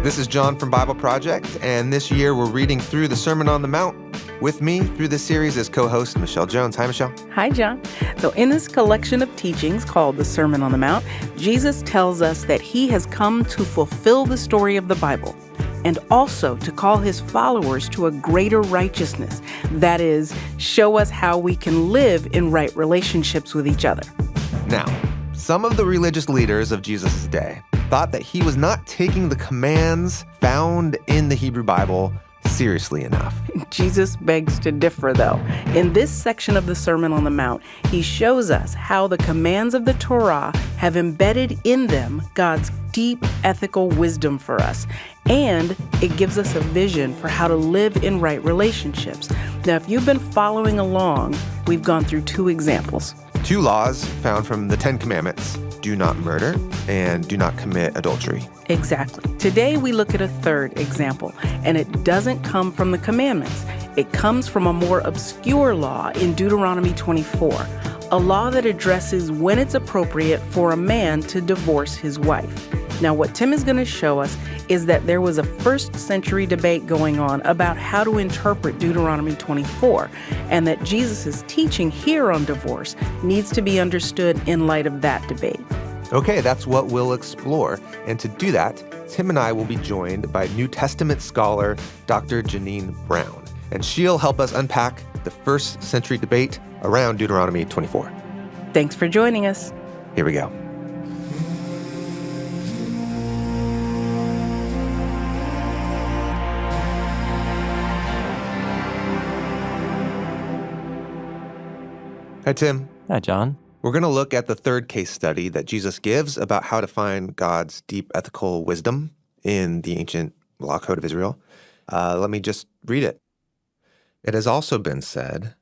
This is Jon from BibleProject, and this year we're reading through the Sermon on the Mount. With me through this series is co-host Michelle Jones. Hi, Michelle. Hi, Jon. So in this collection of teachings called the Sermon on the Mount, Jesus tells us that he has come to fulfill the story of the Bible and also to call his followers to a greater righteousness. That is, show us how we can live in right relationships with each other. Now, some of the religious leaders of Jesus' day thought that he was not taking the commands found in the Hebrew Bible seriously enough. Jesus begs to differ, though. In this section of the Sermon on the Mount, he shows us how the commands of the Torah have embedded in them God's deep ethical wisdom for us, and it gives us a vision for how to live in right relationships. Now, if you've been following along, we've gone through two examples. Two laws found from the Ten Commandments: do not murder and do not commit adultery. Exactly. Today we look at a third example, and it doesn't come from the commandments. It comes from a more obscure law in Deuteronomy 24, a law that addresses when it's appropriate for a man to divorce his wife. Now, what Tim is going to show us is that there was a first-century debate going on about how to interpret Deuteronomy 24, and that Jesus' teaching here on divorce needs to be understood in light of that debate. Okay, that's what we'll explore. And to do that, Tim and I will be joined by New Testament scholar Dr. Jeannine Brown, and she'll help us unpack the first-century debate around Deuteronomy 24. Thanks for joining us. Here we go. Hi, Tim. Hi, Jon. We're going to look at the third case study that Jesus gives about how to find God's deep ethical wisdom in the ancient law code of Israel. Let me just read it. It has also been said,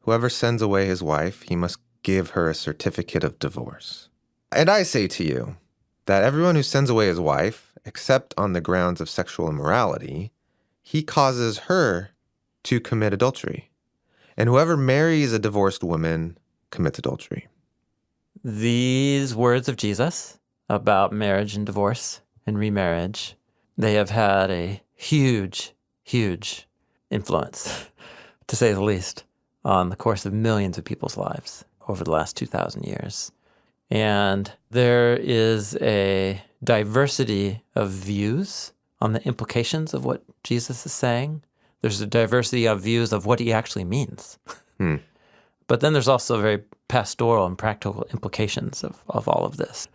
whoever sends away his wife, he must give her a certificate of divorce. And I say to you that everyone who sends away his wife, except on the grounds of sexual immorality, he causes her to commit adultery. And whoever marries a divorced woman commits adultery. These words of Jesus about marriage and divorce and remarriage, they have had a huge, huge influence, to say the least, on the course of millions of people's lives over the last 2,000 years. And there is a diversity of views on the implications of what Jesus is saying. There's a diversity of views of what he actually means. But then there's also very pastoral and practical implications of all of this.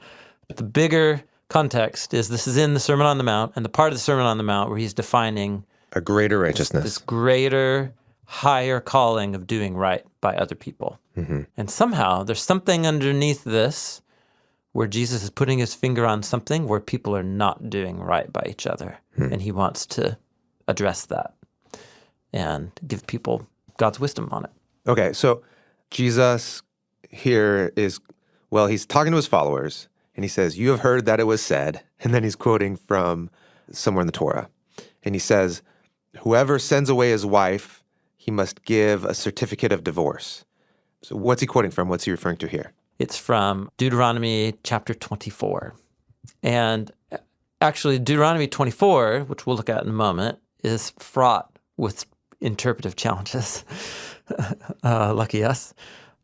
But the bigger context is this is in the Sermon on the Mount, and the part of the Sermon on the Mount where he's defining a greater righteousness, this greater, higher calling of doing right by other people. Mm-hmm. And somehow there's something underneath this where Jesus is putting his finger on something where people are not doing right by each other. And he wants to address that and give people God's wisdom on it. Okay, so Jesus here is, well, he's talking to his followers, and he says, you have heard that it was said, and then he's quoting from somewhere in the Torah. And he says, whoever sends away his wife, he must give a certificate of divorce. So what's he quoting from? What's he referring to here? It's from Deuteronomy chapter 24. And actually, Deuteronomy 24, which we'll look at in a moment, is fraught with interpretive challenges. Lucky us.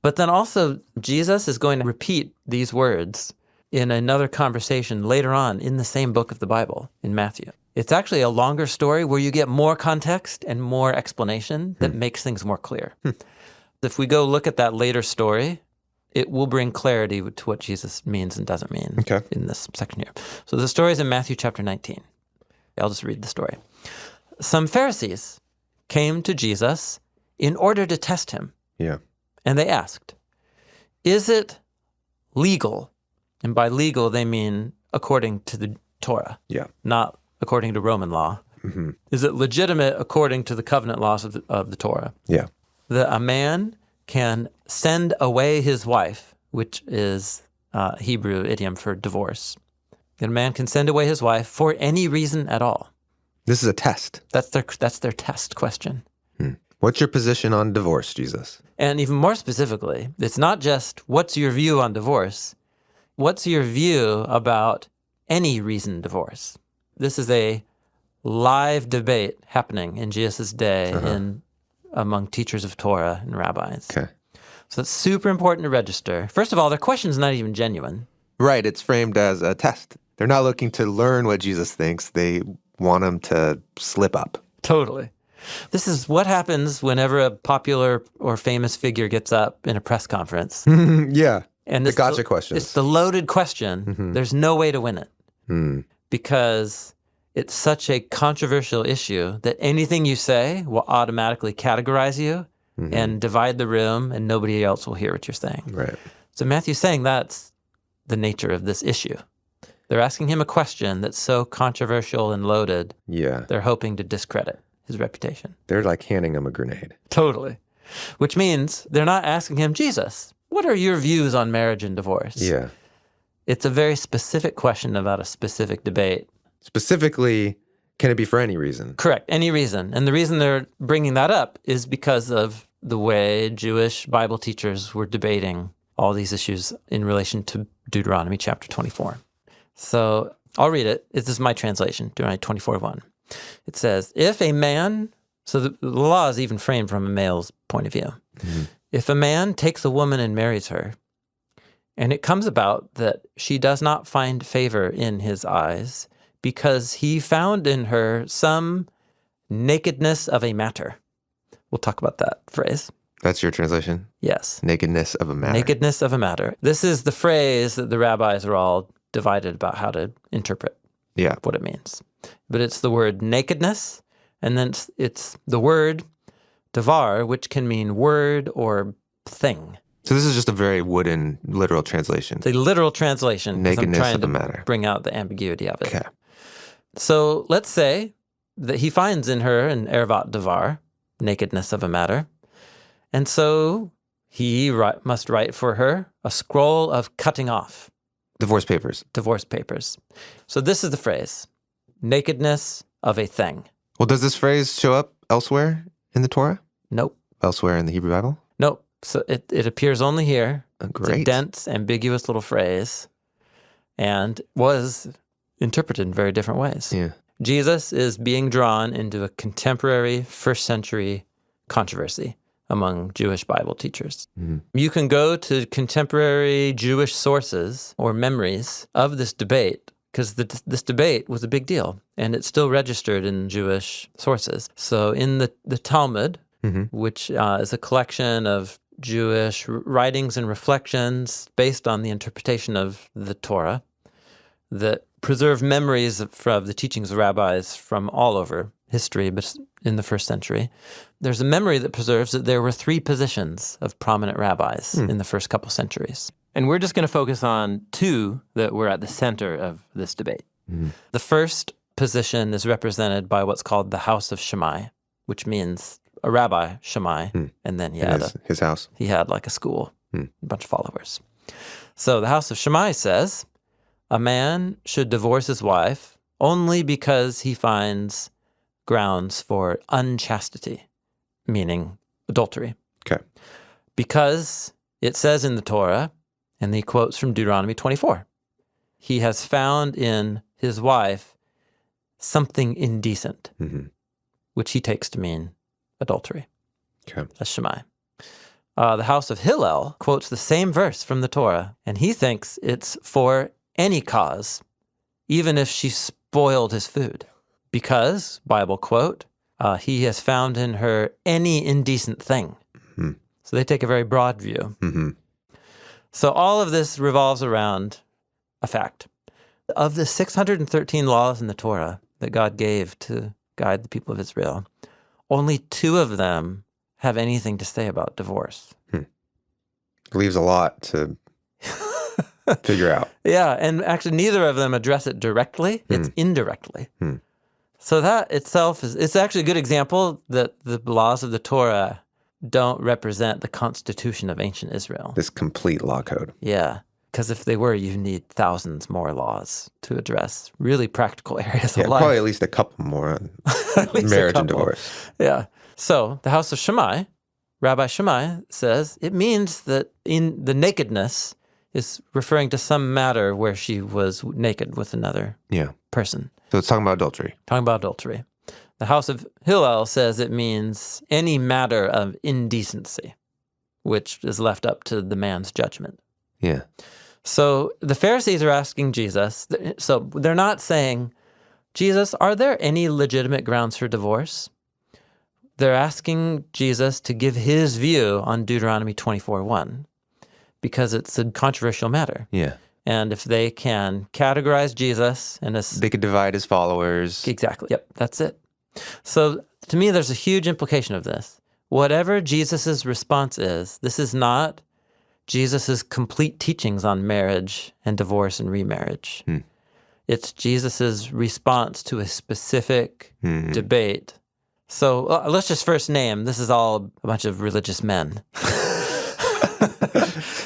But then also, Jesus is going to repeat these words in another conversation later on in the same book of the Bible, in Matthew. It's actually a longer story where you get more context and more explanation that makes things more clear. If we go look at that later story, it will bring clarity to what Jesus means and doesn't mean in this section here. So the story is in Matthew chapter 19. I'll just read the story. Some Pharisees came to Jesus in order to test him. Yeah. And they asked, is it legal? And by legal, they mean according to the Torah. Yeah. Not according to Roman law. Mm-hmm. Is it legitimate according to the covenant laws of the Torah? Yeah. That a man can send away his wife, which is Hebrew idiom for divorce. That a man can send away his wife for any reason at all. This is a test. That's their test question. What's your position on divorce, Jesus? And even more specifically, it's not just what's your view on divorce, what's your view about any reason divorce? This is a live debate happening in Jesus' day among teachers of Torah and rabbis. Okay. So it's super important to register. First of all, their question's not even genuine. Right. It's framed as a test. They're not looking to learn what Jesus thinks. They want him to slip up. Totally. This is what happens whenever a popular or famous figure gets up in a press conference. Yeah. And the gotcha questions. It's the loaded question. There's no way to win it because it's such a controversial issue that anything you say will automatically categorize you and divide the room, and nobody else will hear what you're saying. Right. So Matthew's saying that's the nature of this issue. They're asking him a question that's so controversial and loaded, Yeah. they're hoping to discredit his reputation. They're like handing him a grenade. Totally. Which means they're not asking him, Jesus, what are your views on marriage and divorce? Yeah. It's a very specific question about a specific debate. Specifically, can it be for any reason? Correct, any reason. And the reason they're bringing that up is because of the way Jewish Bible teachers were debating all these issues in relation to Deuteronomy chapter 24. So I'll read it. This is my translation, Deuteronomy 24:1. It says, if a man, so the law is even framed from a male's point of view. If a man takes a woman and marries her, and it comes about that she does not find favor in his eyes because he found in her some nakedness of a matter. We'll talk about that phrase. That's your translation? Yes. Nakedness of a matter. Nakedness of a matter. This is the phrase that the rabbis are all divided about how to interpret what it means. But it's the word nakedness, and then it's the word davar, which can mean word or thing. So this is just a very wooden, literal translation. The literal translation. Nakedness I'm trying of to a matter. bring out the ambiguity of it. Okay. So let's say that he finds in her an ervat davar, nakedness of a matter, and so he must write for her a scroll of cutting off. Divorce papers. Divorce papers. So this is the phrase, nakedness of a thing. Well, does this phrase show up elsewhere in the Torah? Nope. Elsewhere in the Hebrew Bible? Nope. So it appears only here. Great. It's a dense, ambiguous little phrase, and was interpreted in very different ways. Yeah. Jesus is being drawn into a contemporary first century controversy among Jewish Bible teachers. You can go to contemporary Jewish sources or memories of this debate because this debate was a big deal, and it's still registered in Jewish sources. So in the Talmud, which is a collection of Jewish writings and reflections based on the interpretation of the Torah that preserve memories of the teachings of rabbis from all over history, but in the first century. There's a memory that preserves that there were 3 positions of prominent rabbis in the first couple centuries. And we're just going to focus on 2 that were at the center of this debate. The first position is represented by what's called the House of Shammai, which means a rabbi, Shammai, and then His house. he had like a school, a bunch of followers. So the House of Shammai says, a man should divorce his wife only because he finds grounds for unchastity, meaning adultery. Okay. Because it says in the Torah, and he quotes from Deuteronomy 24, he has found in his wife something indecent, which he takes to mean adultery. Okay. That's Shammai. The House of Hillel quotes the same verse from the Torah, and he thinks it's for any cause, even if she spoiled his food. Because, Bible quote, he has found in her any indecent thing. So they take a very broad view. So all of this revolves around a fact. Of the 613 laws in the Torah that God gave to guide the people of Israel, only 2 of them have anything to say about divorce. Leaves a lot to figure out. Yeah, and actually neither of them address it directly. It's indirectly. So that itself it's actually a good example that the laws of the Torah don't represent the constitution of ancient Israel. This complete law code. Yeah, because if they were, you need thousands more laws to address really practical areas of life. Probably at least a couple more on marriage and divorce. Yeah. So the House of Shammai, Rabbi Shammai says it means that in the nakedness is referring to some matter where she was naked with another person. So it's talking about adultery. Talking about adultery. The House of Hillel says it means any matter of indecency, which is left up to the man's judgment. Yeah. So the Pharisees are asking Jesus, so they're not saying, Jesus, are there any legitimate grounds for divorce? They're asking Jesus to give his view on Deuteronomy 24:1 because it's a controversial matter. Yeah. And if they can categorize Jesus and They could divide his followers. exactly, yep, that's it. So to me, there's a huge implication of this. Whatever Jesus' response is, this is not Jesus' complete teachings on marriage and divorce and remarriage. It's Jesus' response to a specific debate. So let's just first name, this is all a bunch of religious men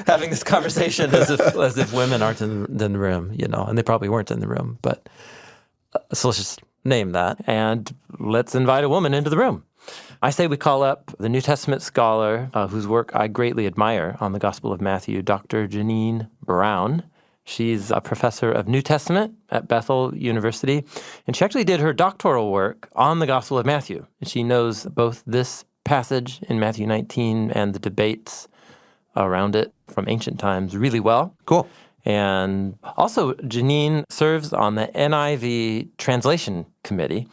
having this conversation as if women aren't in the room, and they probably weren't in the room. But so let's just name that, and let's invite a woman into the room. I say we call up the New Testament scholar whose work I greatly admire on the Gospel of Matthew, Dr. Jeannine Brown. She's a professor of New Testament at Bethel University, and she actually did her doctoral work on the Gospel of Matthew. And she knows both this passage in Matthew 19 and the debates around it from ancient times really well. Cool. And also, Jeannine serves on the NIV translation committee.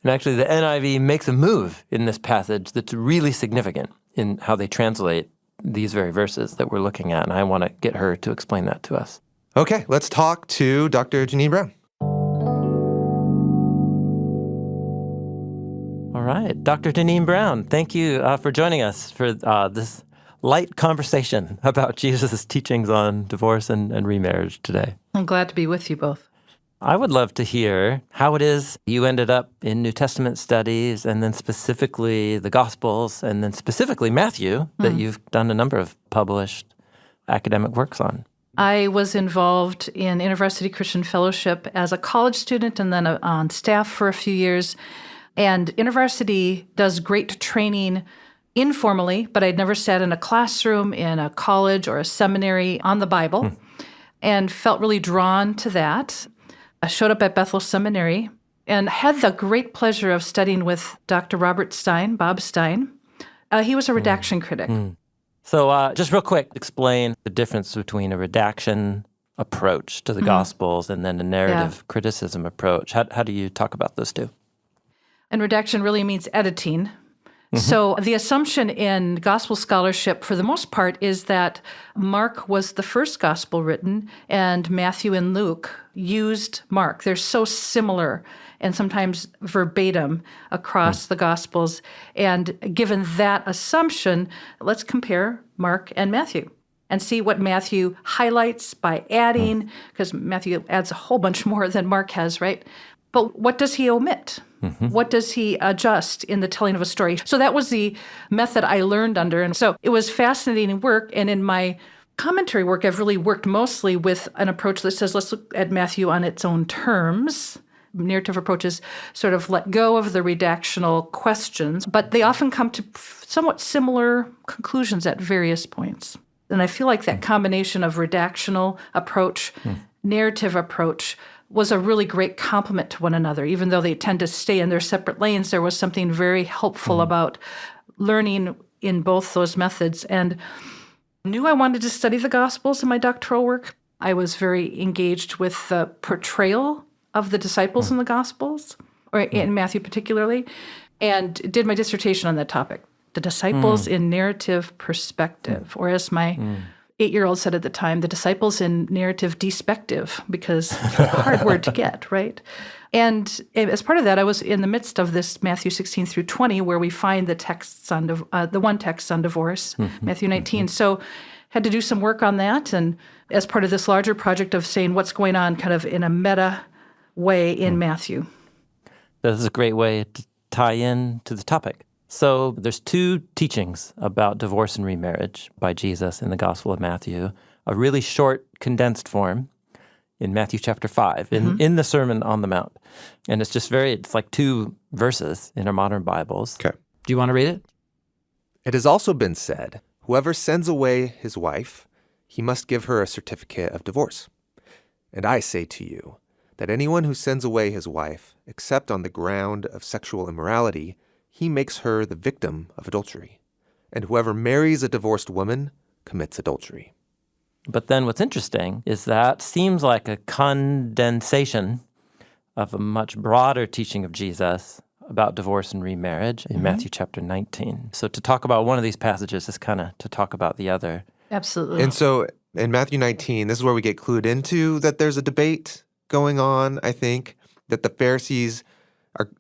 And actually, the NIV makes a move in this passage that's really significant in how they translate these very verses that we're looking at. And I want to get her to explain that to us. Okay, let's talk to Dr. Jeannine Brown. All right. Dr. Jeannine Brown, thank you for joining us for this light conversation about Jesus' teachings on divorce and remarriage today. I'm glad to be with you both. I would love to hear how it is you ended up in New Testament studies and then specifically the Gospels and then specifically Matthew that you've done a number of published academic works on. I was involved in InterVarsity Christian Fellowship as a college student and then on staff for a few years. And InterVarsity does great training informally, but I'd never sat in a classroom, in a college or a seminary on the Bible and felt really drawn to that. I showed up at Bethel Seminary and had the great pleasure of studying with Dr. Robert Stein, Bob Stein. He was a redaction critic. So just real quick, explain the difference between a redaction approach to the Gospels and then a narrative criticism approach. How do you talk about those two? And redaction really means editing. So the assumption in gospel scholarship, for the most part, is that Mark was the first gospel written, and Matthew and Luke used Mark. They're so similar and sometimes verbatim across the gospels. And given that assumption, let's compare Mark and Matthew and see what Matthew highlights by adding, because Matthew adds a whole bunch more than Mark has, right? But what does he omit? What does he adjust in the telling of a story? So that was the method I learned under. And so it was fascinating work. And in my commentary work, I've really worked mostly with an approach that says, let's look at Matthew on its own terms. Narrative approaches sort of let go of the redactional questions, but they often come to somewhat similar conclusions at various points. And I feel like that combination of redactional approach, narrative approach, was a really great complement to one another. Even though they tend to stay in their separate lanes, there was something very helpful about learning in both those methods. And I knew I wanted to study the Gospels in my doctoral work. I was very engaged with the portrayal of the disciples in the Gospels, or in Matthew particularly, and did my dissertation on that topic, the disciples in narrative perspective, or as my 8-year-old said at the time, the disciples in narrative despective, because hard word to get, right? And as part of that, I was in the midst of this Matthew 16 through 20, where we find the texts on the one text on divorce, Matthew 19. So had to do some work on that, and as part of this larger project of saying what's going on kind of in a meta way in Matthew. This is a great way to tie in to the topic. So there's two teachings about divorce and remarriage by Jesus in the Gospel of Matthew, a really short, condensed form in Matthew chapter 5, in the Sermon on the Mount. And it's like 2 verses in our modern Bibles. Okay. Do you want to read it? It has also been said, whoever sends away his wife, he must give her a certificate of divorce. And I say to you, that anyone who sends away his wife, except on the ground of sexual immorality, he makes her the victim of adultery. And whoever marries a divorced woman commits adultery. But then what's interesting is that seems like a condensation of a much broader teaching of Jesus about divorce and remarriage in Matthew chapter 19. So to talk about one of these passages is kind of to talk about the other. Absolutely. And so in Matthew 19, this is where we get clued into that there's a debate going on, I think, that the Pharisees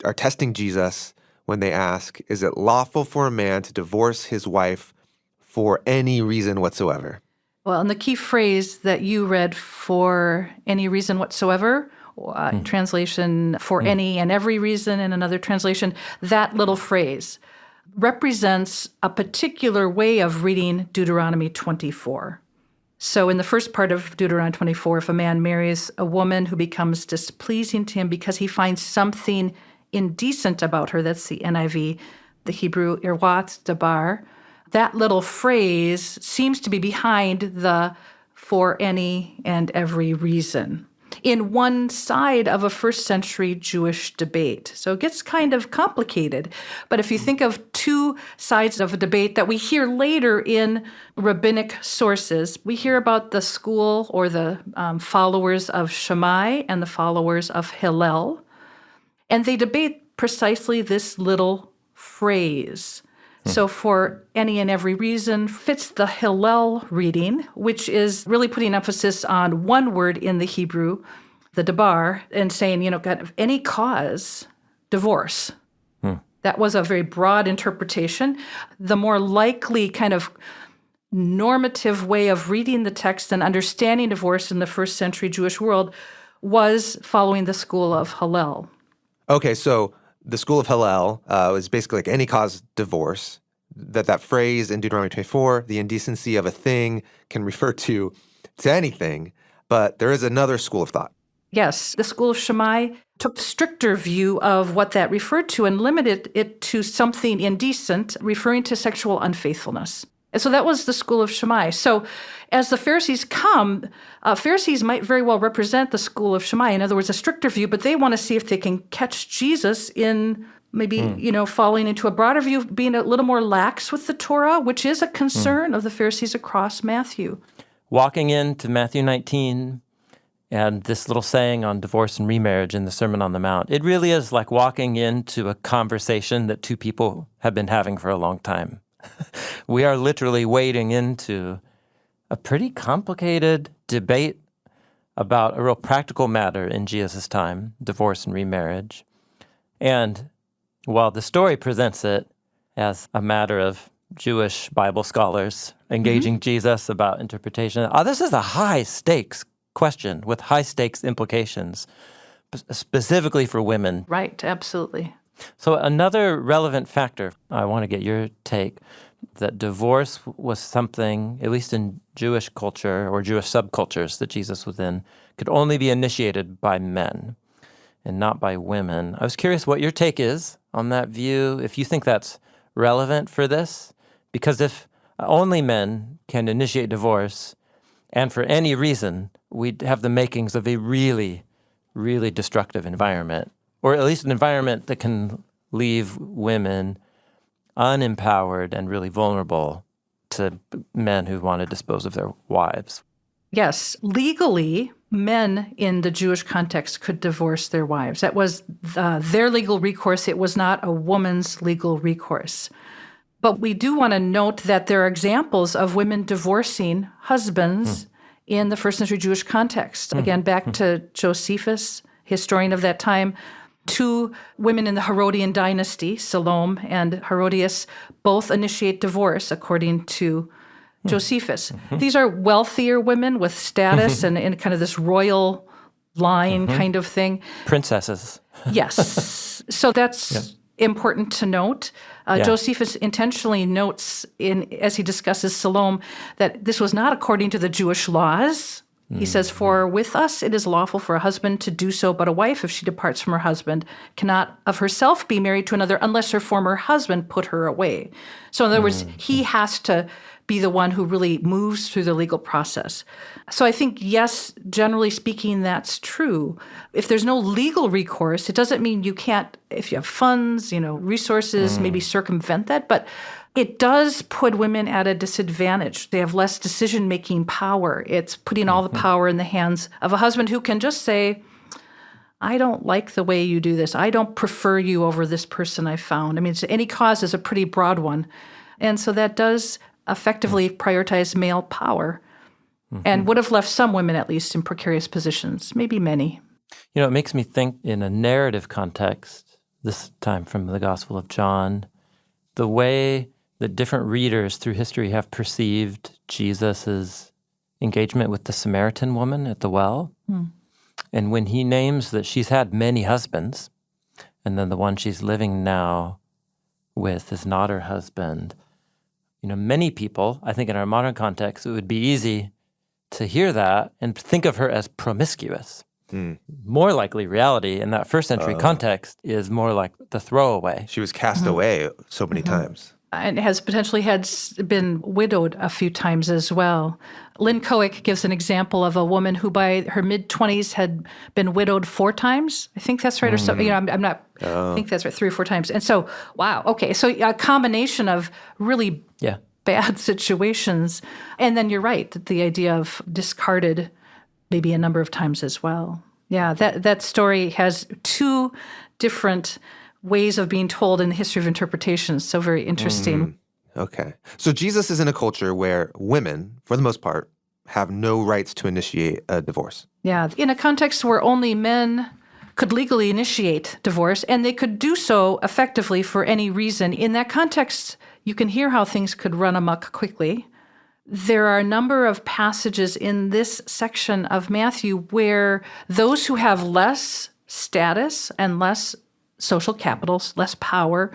are testing Jesus when they ask, is it lawful for a man to divorce his wife for any reason whatsoever? Well, and the key phrase that you read, for any reason whatsoever, translation for any and every reason in another translation, that little phrase represents a particular way of reading Deuteronomy 24. So in the first part of Deuteronomy 24, if a man marries a woman who becomes displeasing to him because he finds something indecent about her, that's the NIV, the Hebrew irwat dabar, that little phrase seems to be behind the for any and every reason in one side of a first century Jewish debate. So it gets kind of complicated. But if you think of two sides of a debate that we hear later in rabbinic sources, we hear about the school or the followers of Shammai and the followers of Hillel. And they debate precisely this little phrase. So for any and every reason fits the Hillel reading, which is really putting emphasis on one word in the Hebrew, the dabar, and saying, kind of any cause, divorce. That was a very broad interpretation. The more likely kind of normative way of reading the text and understanding divorce in the first century Jewish world was following the school of Hillel. Okay, so the school of Hillel is basically like any cause divorce. That phrase in Deuteronomy 24, the indecency of a thing, can refer to anything. But there is another school of thought. Yes, the school of Shammai took a stricter view of what that referred to and limited it to something indecent, referring to sexual unfaithfulness. And so that was the school of Shammai. So as the Pharisees come, Pharisees might very well represent the school of Shammai. In other words, a stricter view, but they want to see if they can catch Jesus in maybe, falling into a broader view, being a little more lax with the Torah, which is a concern of the Pharisees across Matthew. Walking into Matthew 19 and this little saying on divorce and remarriage in the Sermon on the Mount, it really is like walking into a conversation that two people have been having for a long time. We are literally wading into a pretty complicated debate about a real practical matter in Jesus' time, divorce and remarriage. And while the story presents it as a matter of Jewish Bible scholars engaging Jesus about interpretation, this is a high-stakes question with high-stakes implications, specifically for women. Right, absolutely. So another relevant factor, I want to get your take, that divorce was something, at least in Jewish culture or Jewish subcultures that Jesus was in, could only be initiated by men and not by women. I was curious what your take is on that view, if you think that's relevant for this, because if only men can initiate divorce, and for any reason, we'd have the makings of a really, really destructive environment, or at least an environment that can leave women unempowered and really vulnerable to men who want to dispose of their wives. Yes, legally, men in the Jewish context could divorce their wives. That was their legal recourse. It was not a woman's legal recourse. But we do want to note that there are examples of women divorcing husbands in the first century Jewish context. Again, back to Josephus, historian of that time. Two women in the Herodian dynasty, Salome and Herodias, both initiate divorce according to Josephus. These are wealthier women with status and kind of this royal line kind of thing. Princesses. Yes. So that's important to note. Josephus intentionally notes, as he discusses Salome, that this was not according to the Jewish laws. He says, for with us it is lawful for a husband to do so, but a wife, if she departs from her husband, cannot of herself be married to another unless her former husband put her away. So in other words, he has to be the one who really moves through the legal process. So I think, yes, generally speaking, that's true. If there's no legal recourse, it doesn't mean you can't, if you have funds, resources, maybe circumvent that. But it does put women at a disadvantage. They have less decision-making power. It's putting all the power in the hands of a husband who can just say, I don't like the way you do this. I don't prefer you over this person I found. I mean, any cause is a pretty broad one. And so that does effectively prioritize male power and would have left some women, at least, in precarious positions, maybe many. It makes me think in a narrative context, this time from the Gospel of John, the way that different readers through history have perceived Jesus' engagement with the Samaritan woman at the well. And when he names that she's had many husbands, and then the one she's living now with is not her husband, many people, I think in our modern context, it would be easy to hear that and think of her as promiscuous. More likely reality in that first century context is more like the throwaway. She was cast away so many times. And has potentially been widowed a few times as well. Lynn Cohick gives an example of a woman who by her mid-20s had been widowed 4 times. I think that's right, or something. I'm not, I think that's right, 3 or 4 times. And so, wow, okay. So a combination of really bad situations. And then you're right, the idea of discarded maybe a number of times as well. Yeah, that story has 2 different ways of being told in the history of interpretation. So very interesting. Okay. So Jesus is in a culture where women, for the most part, have no rights to initiate a divorce. Yeah, in a context where only men could legally initiate divorce, and they could do so effectively for any reason. In that context, you can hear how things could run amok quickly. There are a number of passages in this section of Matthew where those who have less status and less social capitals, less power,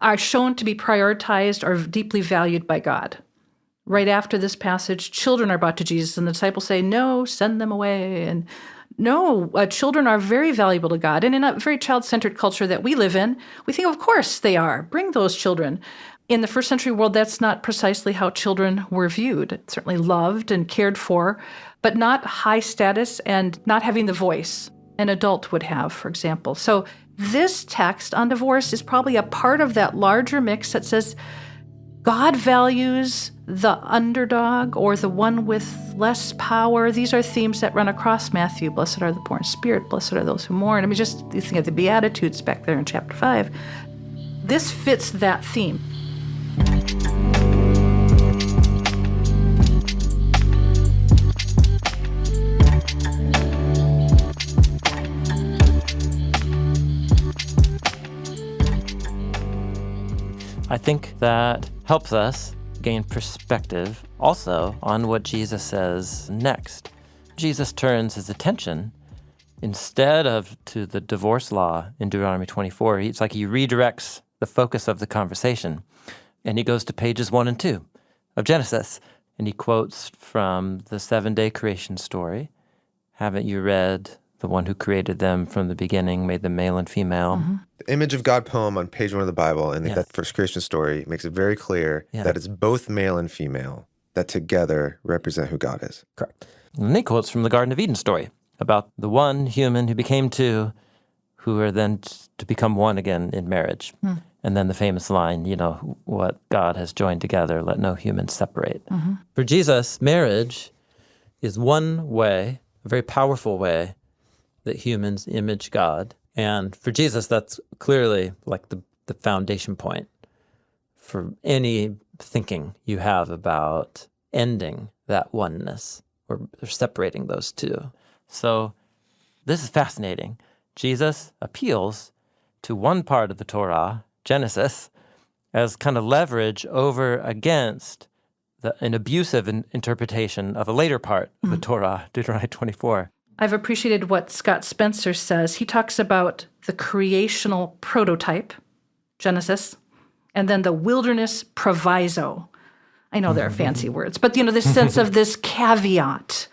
are shown to be prioritized or deeply valued by God. Right after this passage, children are brought to Jesus, and the disciples say, no, send them away. And no, children are very valuable to God. And in a very child-centered culture that we live in, we think, of course they are. Bring those children. In the first century world, that's not precisely how children were viewed. Certainly loved and cared for, but not high status and not having the voice an adult would have, for example. So this text on divorce is probably a part of that larger mix that says God values the underdog or the one with less power. These are themes that run across Matthew. Blessed are the poor in spirit. Blessed are those who mourn. I mean, just you think of the Beatitudes back there in chapter 5. This fits that theme. I think that helps us gain perspective also on what Jesus says next. Jesus turns his attention instead of to the divorce law in Deuteronomy 24. It's like he redirects the focus of the conversation, and he goes to pages 1 and 2 of Genesis, and he quotes from the 7-day creation story. Haven't you read the one who created them from the beginning, made them male and female? The image of God poem on page 1 of the Bible and that first creation story makes it very clear that it's both male and female that together represent who God is. Correct. And then he quotes from the Garden of Eden story about the one human who became 2, who are then to become one again in marriage. And then the famous line, what God has joined together, let no human separate. For Jesus, marriage is one way, a very powerful way, that humans image God. And for Jesus, that's clearly like the foundation point for any thinking you have about ending that oneness or separating those two. So this is fascinating. Jesus appeals to one part of the Torah, Genesis, as kind of leverage over against an abusive interpretation of a later part of the Torah, Deuteronomy 24. I've appreciated what Scott Spencer says. He talks about the creational prototype, Genesis, and then the wilderness proviso. I know there are fancy words, but this sense of this caveat.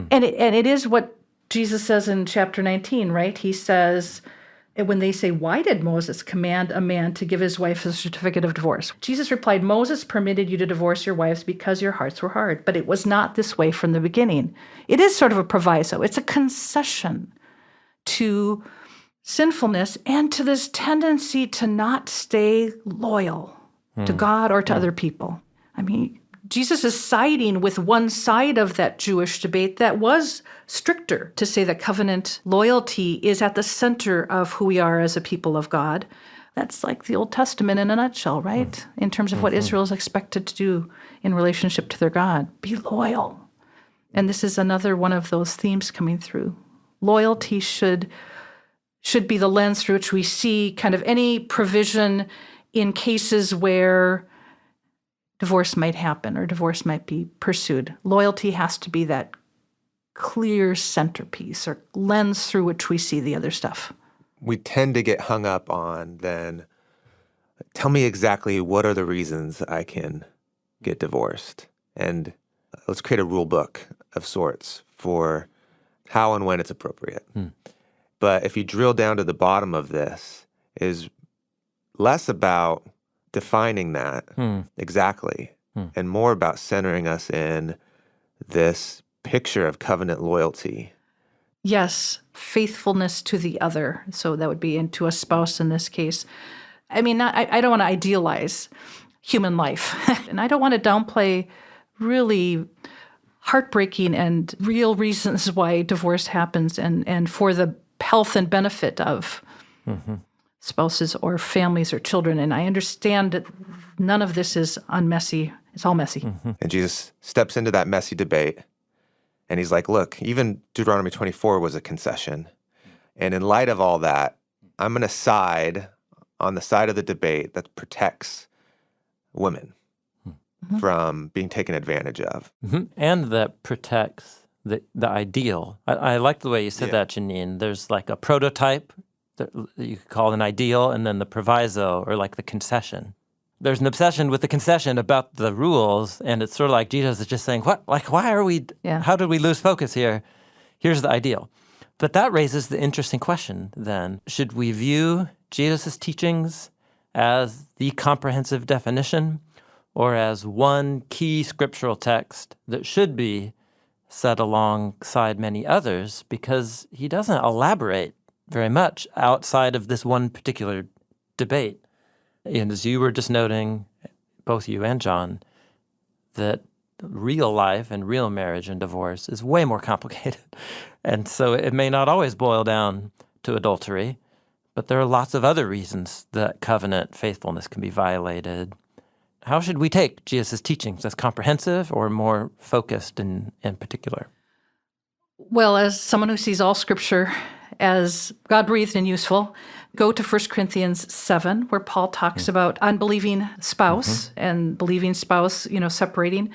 And it is what Jesus says in chapter 19, right? He says, And when they say, why did Moses command a man to give his wife a certificate of divorce? Jesus replied, Moses permitted you to divorce your wives because your hearts were hard, but it was not this way from the beginning. It is sort of a proviso. It's a concession to sinfulness and to this tendency to not stay loyal to God or to other people. I mean, Jesus is siding with one side of that Jewish debate that was stricter to say that covenant loyalty is at the center of who we are as a people of God. That's like the Old Testament in a nutshell, right? In terms of what Israel is expected to do in relationship to their God. Be loyal. And this is another one of those themes coming through. Loyalty should be the lens through which we see kind of any provision in cases where divorce might happen or divorce might be pursued. Loyalty has to be that clear centerpiece or lens through which we see the other stuff. We tend to get hung up on then, tell me exactly what are the reasons I can get divorced. And let's create a rule book of sorts for how and when it's appropriate. But if you drill down to the bottom of this, is less about defining that exactly and more about centering us in this picture of covenant loyalty. Yes, faithfulness to the other. So that would be into a spouse in this case. I mean, I don't want to idealize human life. And I don't want to downplay really heartbreaking and real reasons why divorce happens and for the health and benefit of spouses or families or children. And I understand that none of this is unmessy. It's all messy. And Jesus steps into that messy debate, and he's like, look, even Deuteronomy 24 was a concession. And in light of all that, I'm going to side on the side of the debate that protects women from being taken advantage of. And that protects the ideal. I like the way you said that, Jeannine. There's like a prototype that you could call an ideal, and then the proviso, or like the concession. There's an obsession with the concession about the rules, and it's sort of like Jesus is just saying, what? Like, why are we, how did we lose focus here? Here's the ideal. But that raises the interesting question, then. Should we view Jesus' teachings as the comprehensive definition, or as one key scriptural text that should be set alongside many others, because he doesn't elaborate very much outside of this one particular debate? And as you were just noting, both you and Jon, that real life and real marriage and divorce is way more complicated. And so it may not always boil down to adultery, but there are lots of other reasons that covenant faithfulness can be violated. How should we take Jesus' teachings? As comprehensive or more focused in particular? Well, as someone who sees all Scripture as God-breathed and useful, go to 1 Corinthians 7, where Paul talks about unbelieving spouse and believing spouse, separating.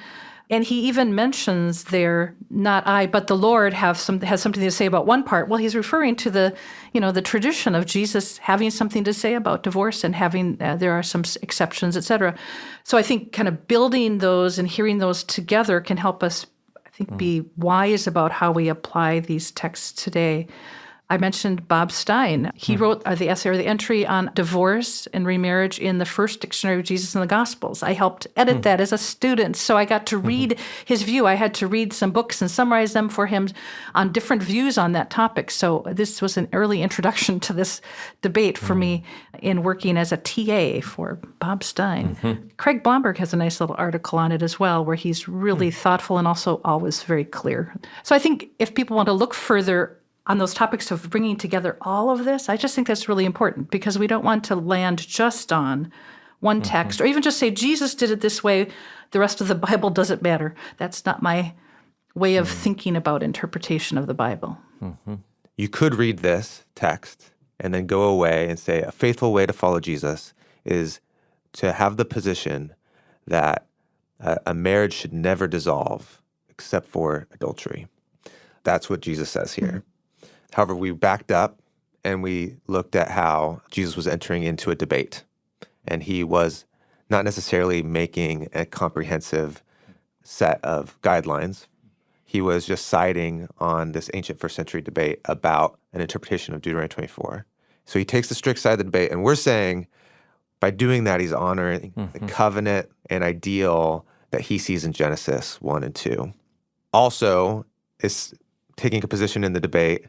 And he even mentions there, not I, but the Lord has something to say about one part. Well, he's referring to the tradition of Jesus having something to say about divorce and having, there are some exceptions, et cetera. So I think kind of building those and hearing those together can help us, I think, be wise about how we apply these texts today. I mentioned Bob Stein. He wrote the essay or the entry on divorce and remarriage in the first dictionary of Jesus and the Gospels. I helped edit that as a student, so I got to read his view. I had to read some books and summarize them for him on different views on that topic. So this was an early introduction to this debate for me in working as a TA for Bob Stein. Craig Blomberg has a nice little article on it as well, where he's really thoughtful and also always very clear. So I think if people want to look further on those topics of bringing together all of this, I just think that's really important, because we don't want to land just on one text or even just say, Jesus did it this way, the rest of the Bible doesn't matter. That's not my way of thinking about interpretation of the Bible. You could read this text and then go away and say a faithful way to follow Jesus is to have the position that a marriage should never dissolve except for adultery. That's what Jesus says here. However, we backed up and we looked at how Jesus was entering into a debate, and he was not necessarily making a comprehensive set of guidelines. He was just siding on this ancient first century debate about an interpretation of Deuteronomy 24. So he takes the strict side of the debate, and we're saying by doing that, he's honoring the covenant and ideal that he sees in Genesis 1 and 2. Also, is taking a position in the debate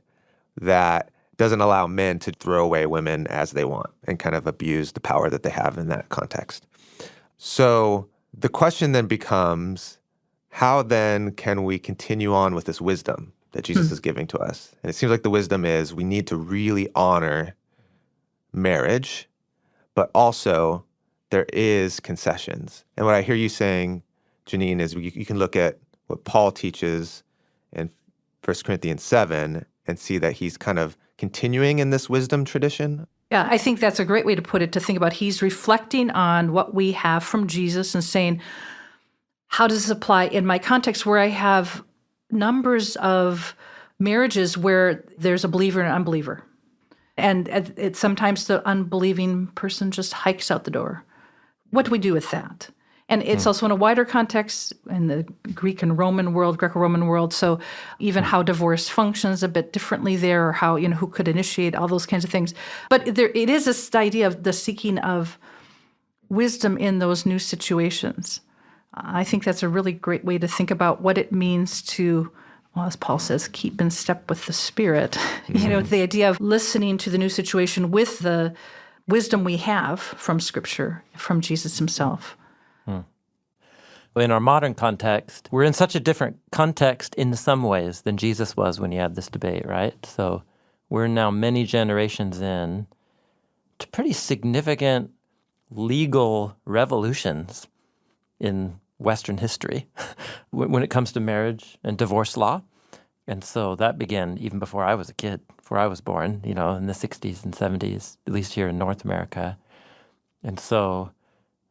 that doesn't allow men to throw away women as they want and kind of abuse the power that they have in that context. So the question then becomes, how then can we continue on with this wisdom that Jesus is giving to us? And it seems like the wisdom is we need to really honor marriage, but also there is concessions. And what I hear you saying, Jeannine, is you can look at what Paul teaches in 1 Corinthians 7 and see that he's kind of continuing in this wisdom tradition. Yeah, I think that's a great way to put it, to think about he's reflecting on what we have from Jesus and saying, how does this apply in my context where I have numbers of marriages where there's a believer and an unbeliever? And sometimes the unbelieving person just hikes out the door. What do we do with that? And it's also in a wider context in the Greek and Roman world, Greco-Roman world. So even how divorce functions a bit differently there, or how, who could initiate, all those kinds of things. But it is this idea of the seeking of wisdom in those new situations. I think that's a really great way to think about what it means to, well, as Paul says, keep in step with the Spirit. The idea of listening to the new situation with the wisdom we have from Scripture, from Jesus himself. In our modern context, we're in such a different context in some ways than Jesus was when he had this debate, right? So we're now many generations in to pretty significant legal revolutions in Western history when it comes to marriage and divorce law. And so that began even before I was a kid, before I was born, in the 60s and 70s, at least here in North America. And so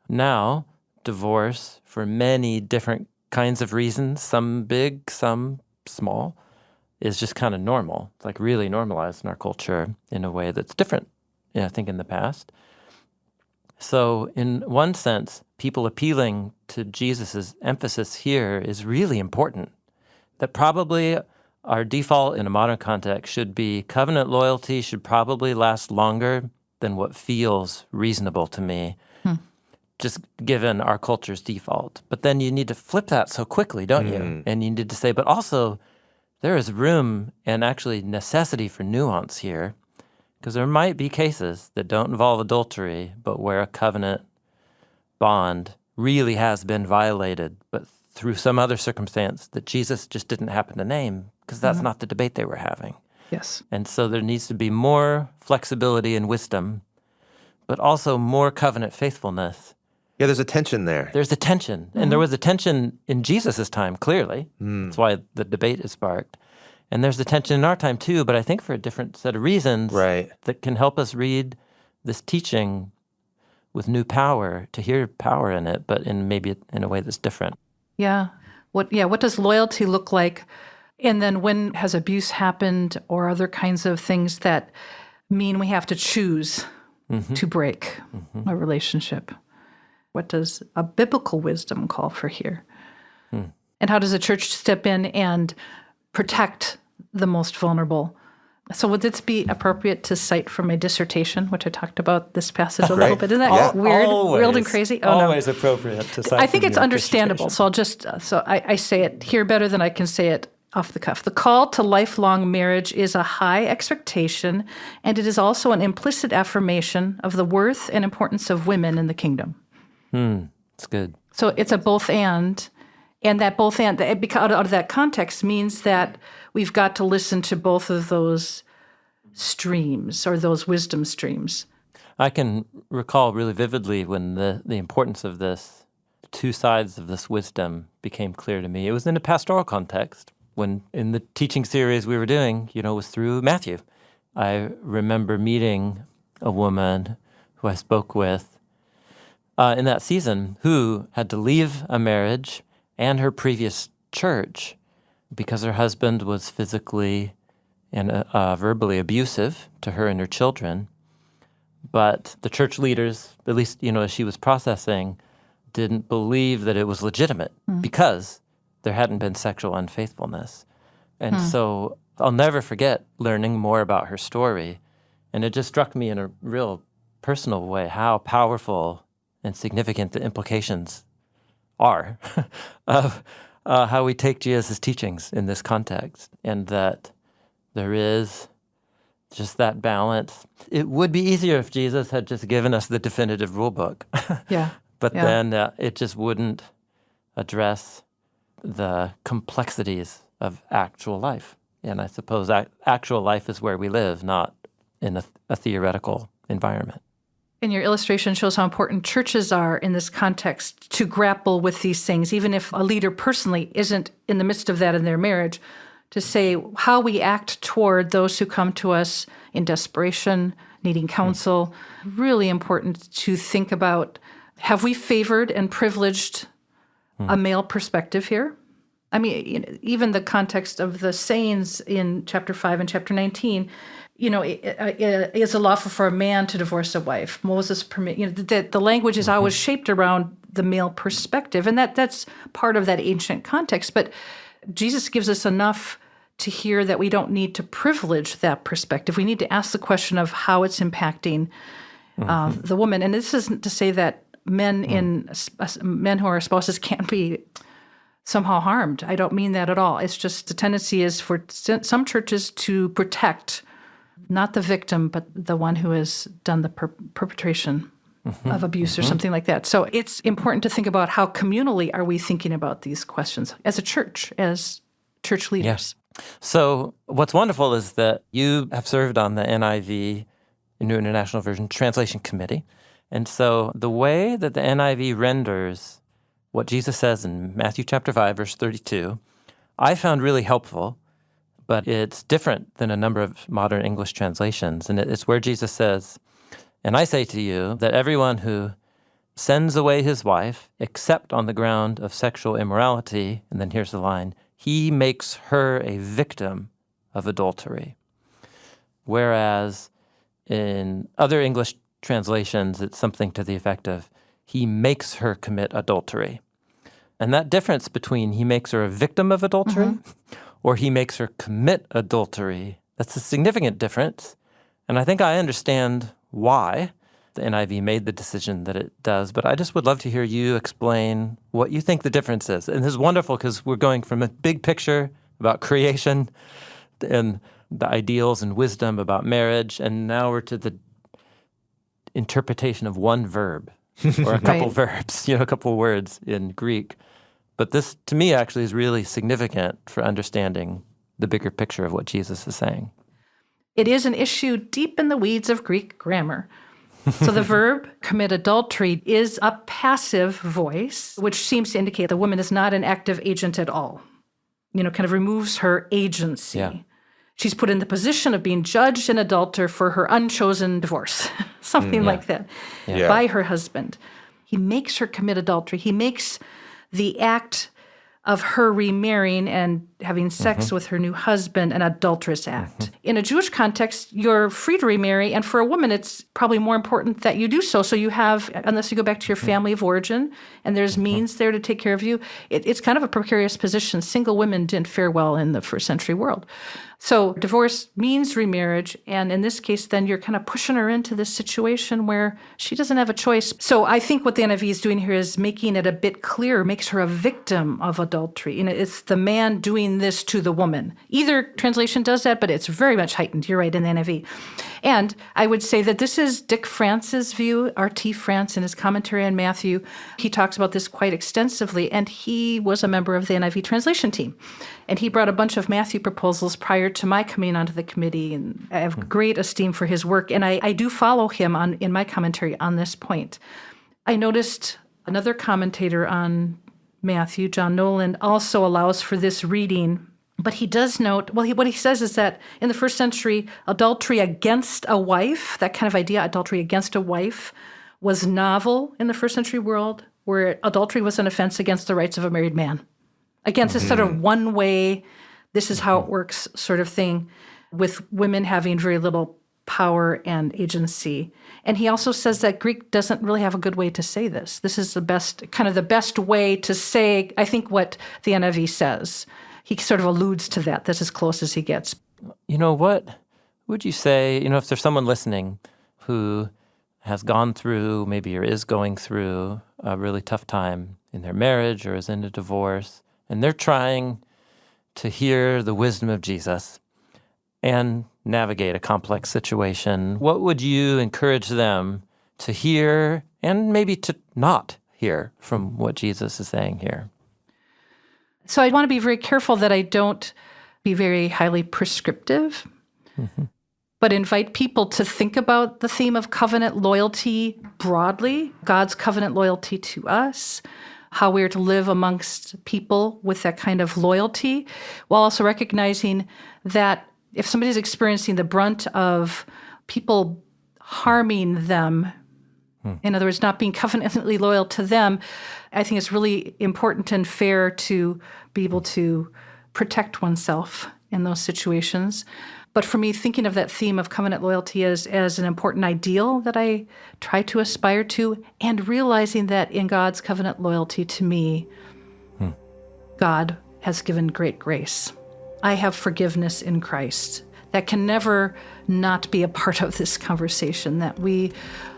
now divorce, for many different kinds of reasons, some big, some small, is just kind of normal. It's like really normalized in our culture in a way that's different, I think, in the past. So in one sense, people appealing to Jesus' emphasis here is really important. That probably our default in a modern context should be covenant loyalty should probably last longer than what feels reasonable to me, just given our culture's default. But then you need to flip that so quickly, don't you? And you need to say, but also there is room and actually necessity for nuance here, because there might be cases that don't involve adultery, but where a covenant bond really has been violated, but through some other circumstance that Jesus just didn't happen to name, because that's not the debate they were having. Yes. And so there needs to be more flexibility and wisdom, but also more covenant faithfulness. Yeah, there's a tension there. There's a tension. And there was a tension in Jesus' time, clearly. That's why the debate is sparked. And there's a tension in our time, too, but I think for a different set of reasons that can help us read this teaching with new power, to hear power in it, but maybe in a way that's different. Yeah. What does loyalty look like? And then when has abuse happened, or other kinds of things that mean we have to choose to break a relationship? What does a biblical wisdom call for here? And how does the church step in and protect the most vulnerable? So would this be appropriate to cite from my dissertation, which I talked about this passage a little bit? Isn't that weird, weird and crazy? Always appropriate to cite. I think it's understandable, so I'll just, I say it here better than I can say it off the cuff. The call to lifelong marriage is a high expectation, and it is also an implicit affirmation of the worth and importance of women in the kingdom. It's good. So it's a both and that both and, out of that context, means that we've got to listen to both of those streams, or those wisdom streams. I can recall really vividly when the importance of this, two sides of this wisdom became clear to me. It was in a pastoral context, when in the teaching series we were doing, was through Matthew. I remember meeting a woman who I spoke with in that season, who had to leave a marriage and her previous church because her husband was physically and verbally abusive to her and her children. But the church leaders, at least, as she was processing, didn't believe that it was legitimate because there hadn't been sexual unfaithfulness. And so I'll never forget learning more about her story And it just struck me in a real personal way how powerful and significant the implications are of how we take Jesus' teachings in this context, and that there is just that balance. It would be easier if Jesus had just given us the definitive rule book. Yeah. But then it just wouldn't address the complexities of actual life. And I suppose actual life is where we live, not in a theoretical environment. And your illustration shows how important churches are in this context to grapple with these things, even if a leader personally isn't in the midst of that in their marriage, to say how we act toward those who come to us in desperation, needing counsel. Really important to think about, have we favored and privileged a male perspective here? I mean, even the context of the sayings in chapter 5 and chapter 19, is it lawful for a man to divorce a wife? Moses permit. The language is always shaped around the male perspective, and that's part of that ancient context. But Jesus gives us enough to hear that we don't need to privilege that perspective. We need to ask the question of how it's impacting the woman. And this isn't to say that men who are spouses can't be somehow harmed. I don't mean that at all. It's just the tendency is for some churches to protect not the victim, but the one who has done the perpetration of abuse or something like that. So it's important to think about how communally are we thinking about these questions as a church, as church leaders. Yes. So what's wonderful is that you have served on the NIV, New International Version, Translation Committee. And so the way that the NIV renders what Jesus says in Matthew chapter 5, verse 32, I found really helpful, but it's different than a number of modern English translations. And it's where Jesus says, "And I say to you that everyone who sends away his wife, except on the ground of sexual immorality," and then here's the line, "he makes her a victim of adultery." Whereas in other English translations, it's something to the effect of, "he makes her commit adultery." And that difference between he makes her a victim of adultery or he makes her commit adultery, that's a significant difference. And I think I understand why the NIV made the decision that it does, but I just would love to hear you explain what you think the difference is. And this is wonderful because we're going from a big picture about creation and the ideals and wisdom about marriage, and now we're to the interpretation of one verb or a couple verbs, a couple words in Greek. But this, to me, actually is really significant for understanding the bigger picture of what Jesus is saying. It is an issue deep in the weeds of Greek grammar. So the verb commit adultery is a passive voice, which seems to indicate the woman is not an active agent at all. Kind of removes her agency. Yeah. She's put in the position of being judged an adulterer for her unchosen divorce, something like that, by her husband. He makes her commit adultery. He makes the act of her remarrying and having sex with her new husband an adulterous act. In a Jewish context, you're free to remarry, and for a woman, it's probably more important that you do so. So you have, unless you go back to your family of origin, and there's means there to take care of you, it's kind of a precarious position. Single women didn't fare well in the first century world. So divorce means remarriage, and in this case, then you're kind of pushing her into this situation where she doesn't have a choice. So I think what the NIV is doing here is making it a bit clearer, makes her a victim of adultery. It's the man doing this to the woman. Either translation does that, but it's very much heightened. You're right, in the NIV. And I would say that this is Dick France's view, R.T. France, in his commentary on Matthew. He talks about this quite extensively, and he was a member of the NIV translation team. And he brought a bunch of Matthew proposals prior to my coming onto the committee, and I have great esteem for his work. And I do follow him in my commentary on this point. I noticed another commentator on Matthew, John Nolan, also allows for this reading. But he does note, what he says is that in the first century, adultery against a wife, that kind of idea, adultery against a wife, was novel in the first century world, where adultery was an offense against the rights of a married man. Against this sort of one way, this is how it works sort of thing, with women having very little power and agency. And he also says that Greek doesn't really have a good way to say this. This is the best way to say, I think, what the NIV says. He sort of alludes to that. That's as close as he gets. What would you say, if there's someone listening who has gone through, maybe or is going through a really tough time in their marriage or is in a divorce, and they're trying to hear the wisdom of Jesus and navigate a complex situation, what would you encourage them to hear and maybe to not hear from what Jesus is saying here? So I want to be very careful that I don't be very highly prescriptive, but invite people to think about the theme of covenant loyalty broadly, God's covenant loyalty to us, how we're to live amongst people with that kind of loyalty, while also recognizing that if somebody's experiencing the brunt of people harming them, in other words, not being covenantally loyal to them, I think it's really important and fair to be able to protect oneself in those situations. But for me, thinking of that theme of covenant loyalty as an important ideal that I try to aspire to, and realizing that in God's covenant loyalty to me, God has given great grace. I have forgiveness in Christ. That can never not be a part of this conversation, that we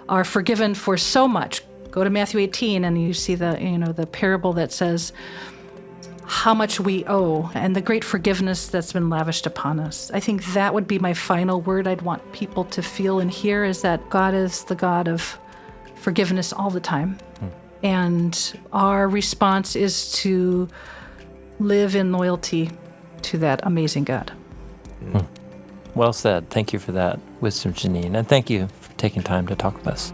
are forgiven for so much. Go to Matthew 18 and you see the parable that says how much we owe and the great forgiveness that's been lavished upon us. I think that would be my final word I'd want people to feel and hear, is that God is the God of forgiveness all the time. And our response is to live in loyalty to that amazing God. Well said. Thank you for that wisdom, Jeannine. And thank you for taking time to talk with us.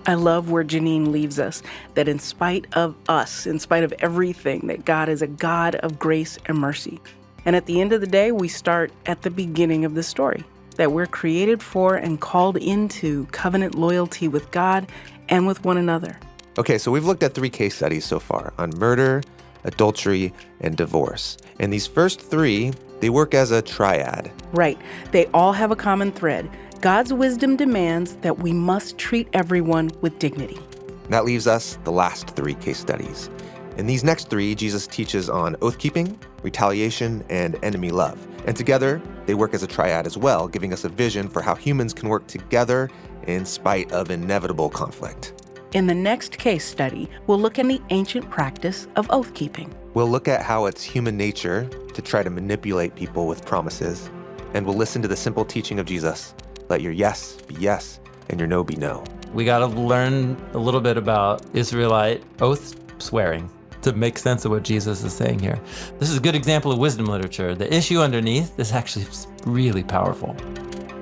I love where Jeannine leaves us, that in spite of us, in spite of everything, that God is a God of grace and mercy. And at the end of the day, we start at the beginning of the story, that we're created for and called into covenant loyalty with God and with one another. Okay, so we've looked at 3 case studies so far on murder, adultery, and divorce. And these first 3, they work as a triad. Right. They all have a common thread. God's wisdom demands that we must treat everyone with dignity. That leaves us the last 3 case studies. In these next 3, Jesus teaches on oath-keeping, retaliation, and enemy love. And together, they work as a triad as well, giving us a vision for how humans can work together in spite of inevitable conflict. In the next case study, we'll look at the ancient practice of oath-keeping. We'll look at how it's human nature to try to manipulate people with promises, and we'll listen to the simple teaching of Jesus. Let your yes be yes, and your no be no. We got to learn a little bit about Israelite oath swearing to make sense of what Jesus is saying here. This is a good example of wisdom literature. The issue underneath is actually really powerful.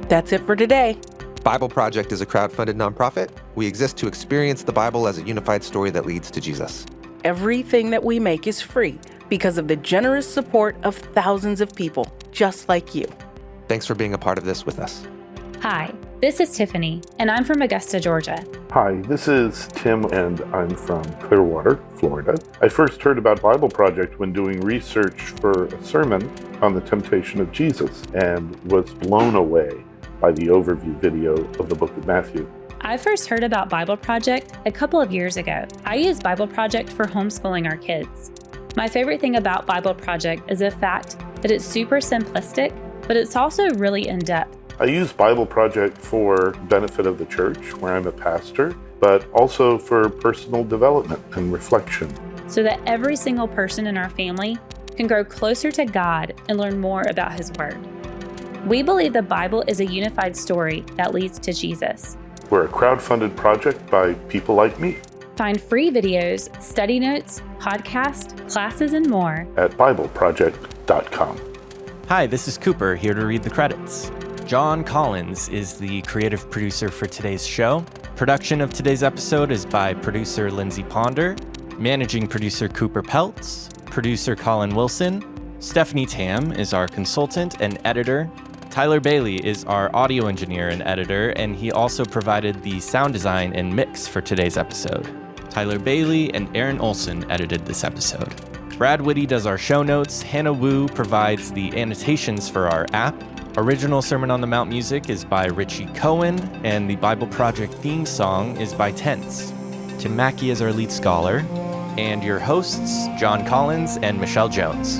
That's it for today. BibleProject is a crowd-funded nonprofit. We exist to experience the Bible as a unified story that leads to Jesus. Everything that we make is free because of the generous support of thousands of people just like you. Thanks for being a part of this with us. Hi, this is Tiffany, and I'm from Augusta, Georgia. Hi, this is Tim, and I'm from Clearwater, Florida. I first heard about BibleProject when doing research for a sermon on the temptation of Jesus, and was blown away by the overview video of the book of Matthew. I first heard about BibleProject a couple of years ago. I use BibleProject for homeschooling our kids. My favorite thing about BibleProject is the fact that it's super simplistic, but it's also really in-depth. I use BibleProject for benefit of the church, where I'm a pastor, but also for personal development and reflection. So that every single person in our family can grow closer to God and learn more about His Word. We believe the Bible is a unified story that leads to Jesus. We're a crowd-funded project by people like me. Find free videos, study notes, podcasts, classes, and more at BibleProject.com. Hi, this is Cooper, here to read the credits. Jon Collins is the creative producer for today's show. Production of today's episode is by producer Lindsey Ponder, managing producer Cooper Peltz, producer Colin Wilson. Stephanie Tam is our consultant and editor. Tyler Bailey is our audio engineer and editor, and he also provided the sound design and mix for today's episode. Tyler Bailey and Aaron Olse edited this episode. Brad Witty does our show notes. Hannah Wu provides the annotations for our app. Original Sermon on the Mount music is by Richie Cohen, and the BibleProject theme song is by Tense. Tim Mackey is our lead scholar, and your hosts, Jon Collins and Michelle Jones.